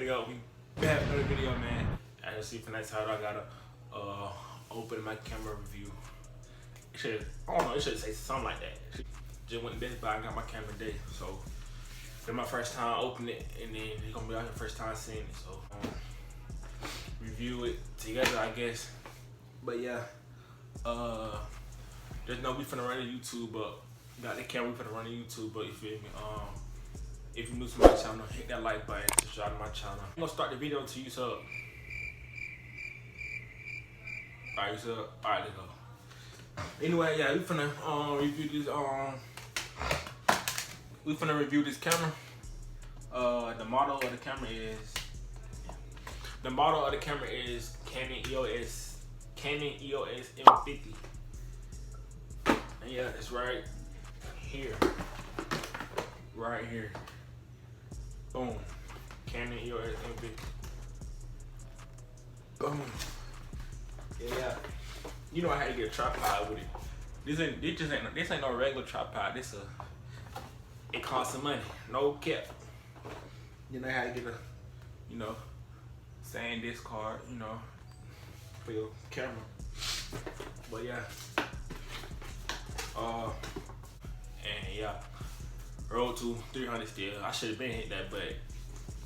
What up? We back with another video, man. As you see from that title, I gotta open my camera review. It should, I don't know, it should say something like that. Just went to Best Buy and got my camera today, so it's my first time opening it, and then it's gonna be our first time seeing it, so review it together, I guess. But yeah, just know we finna run a YouTube, but got the camera, we finna run a YouTube, but you feel me? If you're new to my channel, hit that like button, subscribe to my channel. I'm gonna start the video until you sub. Alright, you sub. Alright, let's go. Anyway, yeah, we finna review this. We finna review this camera. The model of the camera is Canon EOS M50. And yeah, it's right here. Right here. Boom. Canon EOS M50. Boom. Yeah. You know how to get a tripod with it. This ain't no regular tripod. It costs some money. No cap. You know how to get a, SanDisk card, for your camera. But yeah. And yeah. Road to 300 still. I should have been hit that, but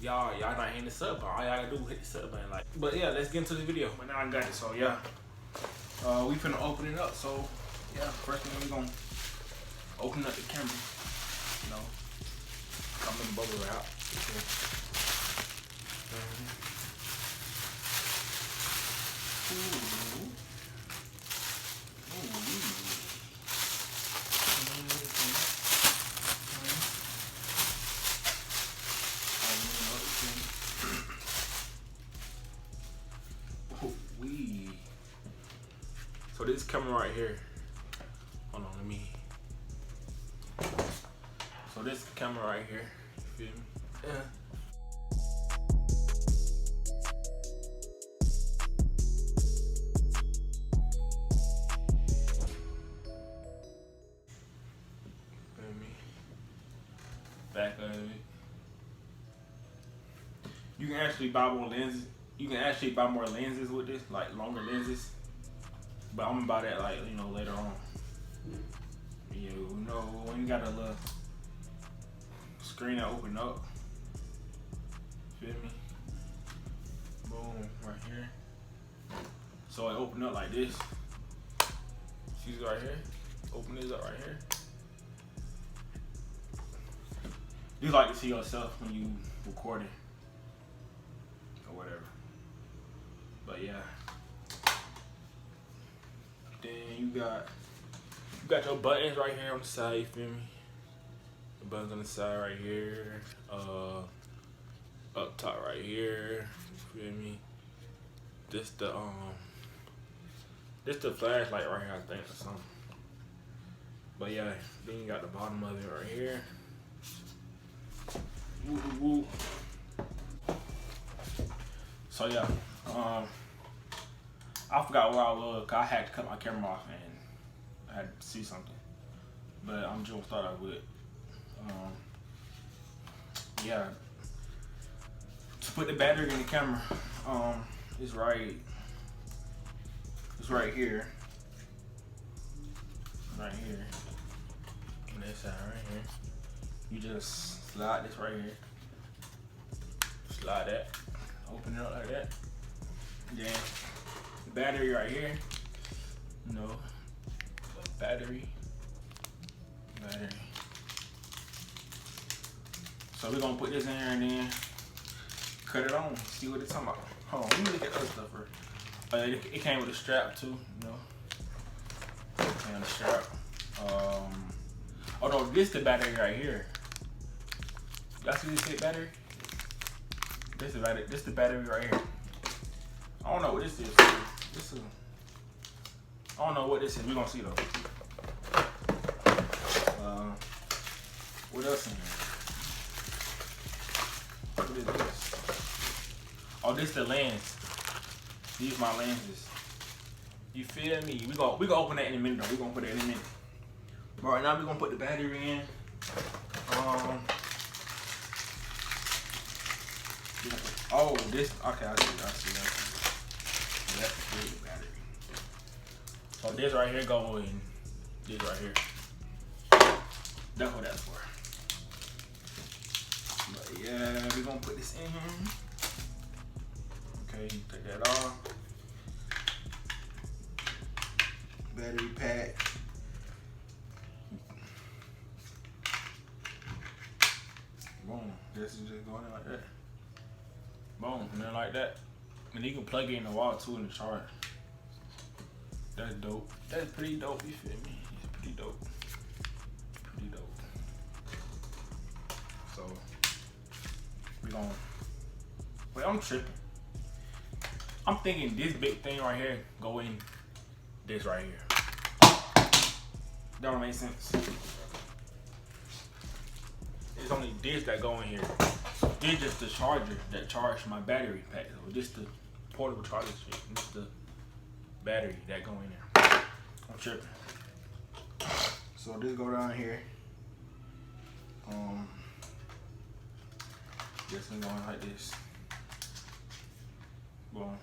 y'all not hitting the sub button. All y'all gotta do is hit the sub button. But yeah, let's get into this video. But now I got it, so yeah. We finna open it up. So yeah, first thing we gonna open up the camera. Come in the bubble wrap. So this camera right here, hold on, let me. So this camera right here, you feel me? Yeah. Feel me? Back of it. You can actually buy more lenses. You can actually buy more lenses with this, like longer lenses. But I'm gonna buy that later on. When you got a little screen that open up. Feel me? Boom, right here. So it open up like this. See this right here? Open this up right here. You like to see yourself when you recording or whatever. But yeah. Then you got your buttons right here on the side, you feel me? The buttons on the side right here, up top right here, you feel me? This the flashlight right here, I think, or something. But yeah, then you got the bottom of it right here. Woo woo woo. So yeah, I forgot where I was, cause I had to cut my camera off and I had to see something. But I'm just gonna start out with, yeah. To put the battery in the camera, it's right here. Right here. On this side right here. You just slide this right here. Slide that. Open it up like that. Then battery right here, battery. So we're gonna put this in here and then cut it on, see what it's talking about. Hold on, let me look at other stuff first. It came with a strap too, It came with a strap. Oh no, this the battery right here. Y'all see this battery? This the battery right here. I don't know what this is. I don't know what this is. We're gonna see though. What else in here? What is this? Oh, this the lens. These my lenses. You feel me? We gonna open that in a minute though. We gonna put that in a minute. But right now we gonna put the battery in. Oh, Oh, this, okay, I see. That's the big battery. So this right here go in this right here. That's what that's for. But yeah, we're gonna put this in here. Okay, take that off. Battery pack. Boom. This is just going in like that. Boom, and then like that. And you can plug it in the wall too in the charge. That's dope. That's pretty dope, you feel me? It's pretty dope. Pretty dope. So, we gonna, wait, I'm tripping. I'm thinking this big thing right here go in this right here. That don't make sense. It's only this that go in here. This just the charger that charged my battery pack. So this the portable charger shit. This the battery that go in there. I'm tripping. So this go down here. This one going like this. Boom.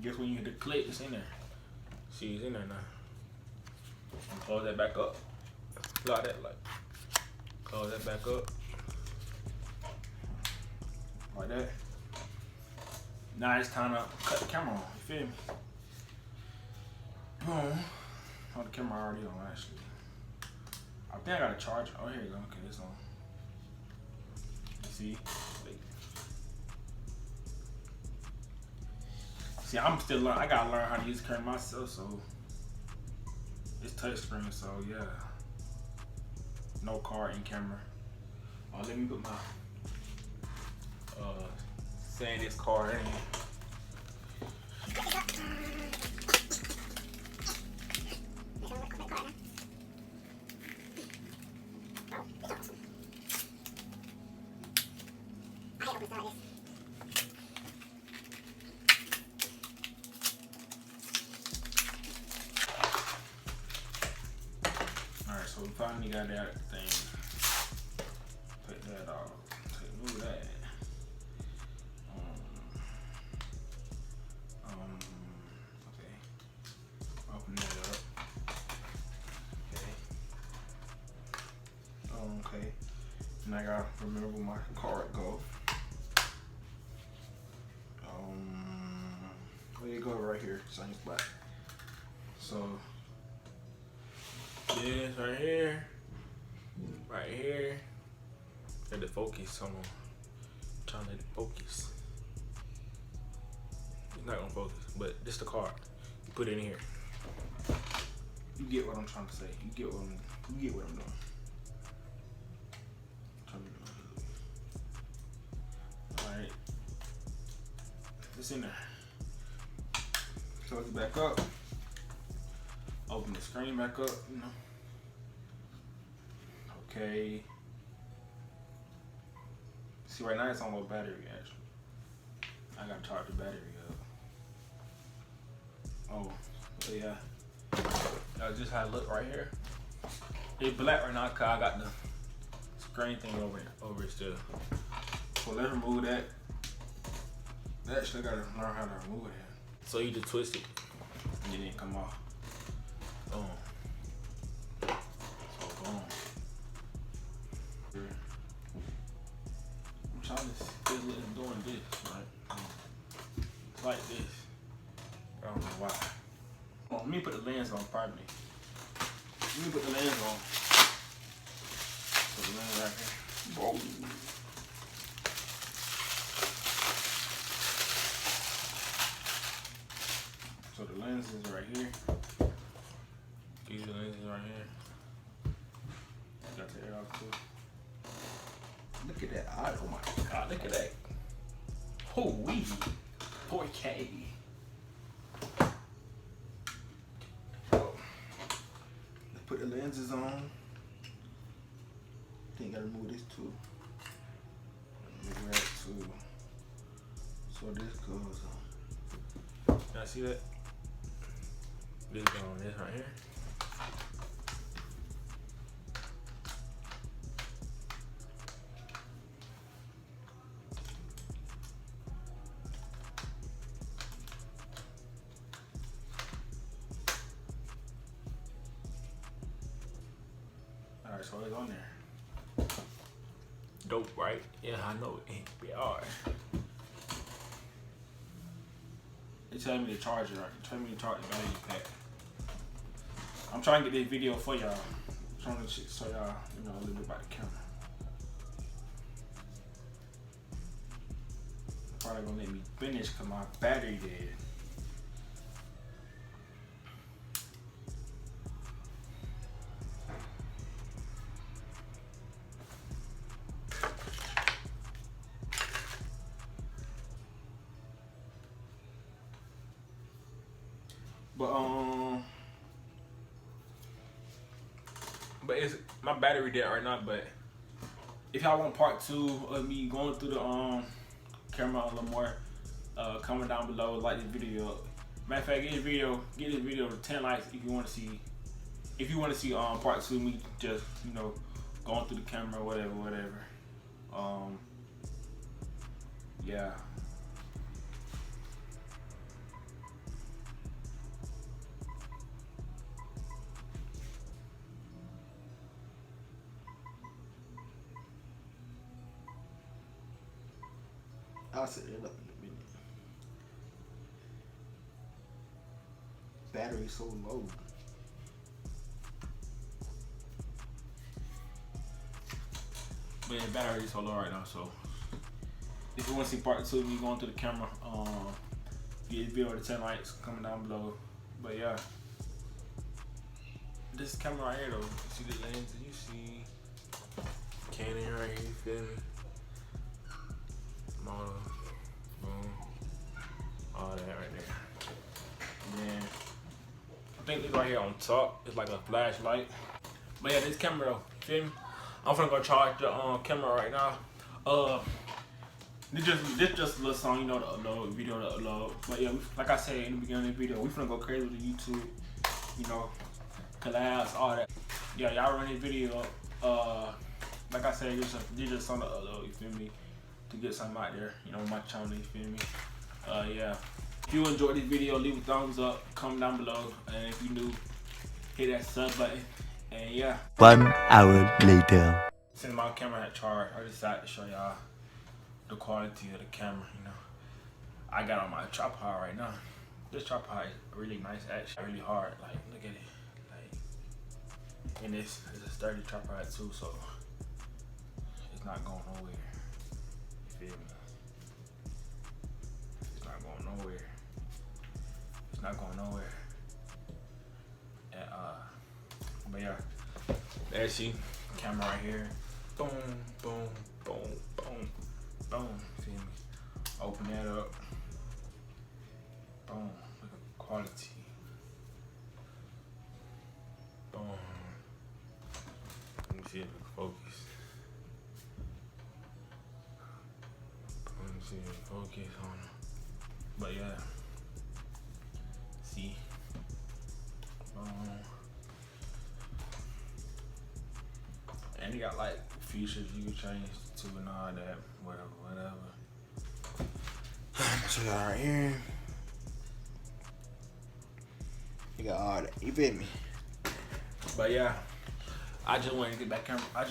Guess when you hit the click, it's in there. See, it's in there now. And close that back up. Lock that, like, close that back up. Like that. Now it's time to cut the camera on, you feel me? Boom. Oh, the camera already on, actually. I think I got a charger. Oh, here you go. Okay, it's on. See? Like, see, I'm still learning. I gotta learn how to use the camera myself, so it's touchscreen, so yeah. No card in camera. Oh, let me put my saying this card in. Alright, so we finally got that thing. Put that off. Move that. Okay. Open that up. Okay. Okay. And I gotta remember where my card go. Where you go right here, same spot. So this right here, let it focus. Hold on, I'm trying to let it focus. It's not gonna focus, but this the card. You put it in here. You get what I'm trying to say. You get what I'm doing. All right, it's in there. Close it back up. Open the screen back up, you know. Okay. See, right now it's on low battery, actually. I gotta charge the battery up. Oh, yeah. That's just how it look right here. It's black right now because I got the screen thing over it still. So let's remove that. Actually, I gotta learn how to remove it. So you just twist it and it didn't come off. Boom. So boom. I'm trying to feel it doing this, right? Like this. I don't know why. Oh, let me put the lens on properly. Let me put the lens on. Put the lens right here. Whoa. So the lens is right here. These are the lenses right here. Got the air off too. Look at that eye. Oh my god, look at that. Holy 4K. Let's put the lenses on. I think I gotta remove this too. Remove that too. So this goes on. Y'all see that? This goes on this right here. hard, so it's on there. Dope, right? Yeah, I know it ain't be hard. They tell me to charge it, right? Tell me to charge the value pack. I'm trying to get this video for y'all. Trying to show y'all, you know, a little bit about the camera. Probably gonna let me finish because my battery dead. But it's my battery dead right now. But if y'all want part 2 of me going through the camera a little more, comment down below, like this video. Matter of fact, get this video to 10 likes if you want to see. If you want to see part 2 of me just, you know, going through the camera, whatever. Yeah. I'll set it up in a minute. Battery so low. But yeah, battery is so low right now, so if you want to see part 2 of me going through the camera, get this video to 10 likes, comment down below. But yeah, this camera right here though, you see the lens and you see Canon right here, you feel me? Model, boom, all that right there. And then I think this right here on top is like a flashlight. But yeah, this camera though, you feel me? I'm finna go charge the camera right now. This just a little song, you know, to upload, video to upload. But yeah, like I said in the beginning of the video, we finna go crazy with the YouTube, you know, collabs, all that. Yeah, y'all run this video up. Like I said, this just something to upload, you feel me? To get something out there, you know, on my channel, you feel me? Yeah. If you enjoyed this video, leave a thumbs up, comment down below, and if you new, hit that sub button, and yeah. 1 hour later. Since my camera had charged, I decided to show y'all the quality of the camera, you know. I got on my tripod right now. This tripod is really nice, actually, really hard, like, look at it. Like, and it's a sturdy tripod too, so it's not going nowhere. You feel me? It's not going nowhere. It's not going nowhere. And, but yeah, there's the camera right here. Boom, boom, boom, boom, boom. Feel me? Open that up. Boom. Look at the quality. Boom. Let me see if it focus. Let me see if it focus on it. But yeah. See. And you got like features you can change to and all that, whatever. So right here, You got all that. You feel me? but yeah, I just wanted to get back camera. I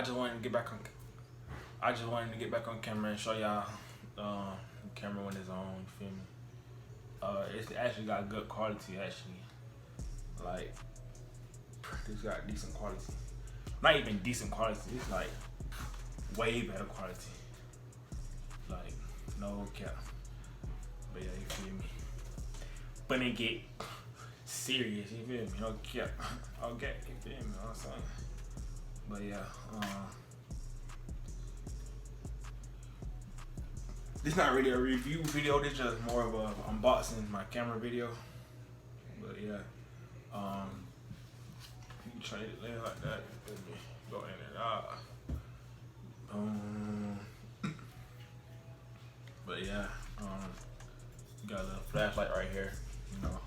just wanted to get back on camera and show y'all the camera when it's on. You feel me? It's actually got good quality. Actually, like it's got decent quality. Not even decent quality. It's like way better quality. Like no cap. But yeah, you feel me? But it get serious. You feel me? No cap. Okay, you feel me? You know what I'm saying? But yeah, this not really a review video. This just more of a unboxing my camera video. But yeah, you can change it later like that. You feel me? Go in and out. But yeah, you got a little flashlight right here. You know,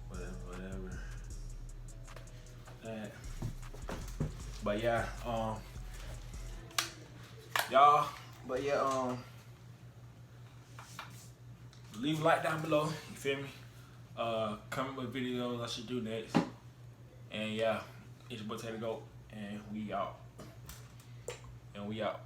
whatever. That. But yeah, y'all. But yeah, leave a like down below. You feel me? Comment what videos I should do next. And yeah, It's your boy Taylor Goat, and we out. And we out.